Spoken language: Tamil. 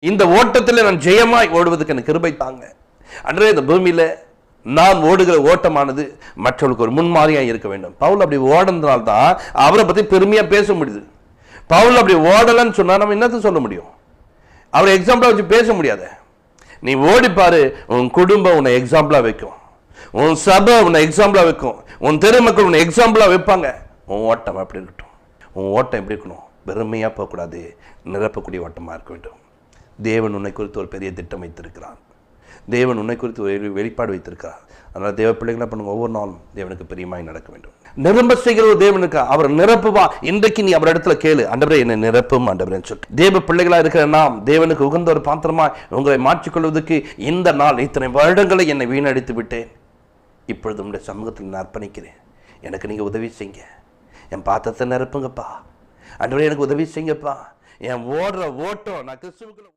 இந்த ஓட்டத்தில் நான் ஜெயமாய் ஓடுவதற்கு எனக்கு கிருபை தாங்க. அன்றே இந்த பூமியில நான் ஓடுகிற ஓட்டமானது மற்றவர்களுக்கு ஒரு முன்மாதிரியாக இருக்க வேண்டும். பவுல் அப்படி ஓடுனதால்தான் அவரை பத்தி பெருமையா பேச முடியுது. பவுல் அப்படி ஓடலன்னு சொன்னா நம்ம என்னத்த சொல்ல முடியும்? அவரை எக்ஸாம்பிளா வச்சு பேச முடியாது. நீ ஓடிப்பாரு, உன் குடும்பம் உன்னை எக்ஸாம்பிளா வைக்கும், உன் சபை உன்னை எக்ஸாம்பிளா வைக்கும், உன் தெருமக்கள் உன்னை எக்ஸாம்பிளா வைப்பாங்க. உன் ஓட்டம் அப்படி இருக்கட்டும். உன் ஓட்டம் எப்படி இருக்கணும்? பெருமையா போகக்கூடாது, நிரப்பக்கூடிய ஓட்டமா இருக்க வேண்டும். தேவன் உன்னை குறித்து ஒரு பெரிய திட்டம் வைத்திருக்கிறார். தேவன் உன்னை குறித்து ஒரு வெளிப்பாடு வைத்திருக்கிறார். அதனால தேவ பிள்ளைகளை பண்ணுங்க, ஒவ்வொரு நாளும் தேவனுக்கு பிரியமாய் நடக்க வேண்டும். நிரம்ப செய்கிற ஒரு தேவனுக்கு அவர் நிரப்புவா. இன்றைக்கு நீ அவர் இடத்துல கேளு, ஆண்டவரே என்னை நிரப்பும் ஆண்டவரேன்னு சொல்லிட்டு. தேவ பிள்ளைகளா இருக்கிற நாம் தேவனுக்கு உகந்த ஒரு பாத்திரமா உங்களை மாற்றிக்கொள்வதற்கு இந்த நாள் இத்தனை வருடங்களை என்னை வீணடித்து விட்டேன், இப்பொழுது உங்களுடைய சமூகத்தில் நான் அர்ப்பணிக்கிறேன். எனக்கு நீங்க உதவி செய்யுங்க, என் பாத்திரத்தை நிரப்புங்கப்பா. ஆண்டவரே எனக்கு உதவி செய்யுங்கப்பா. என் ஓடுற ஓட்டம் நான் கிறிஸ்துவுக்குள்ள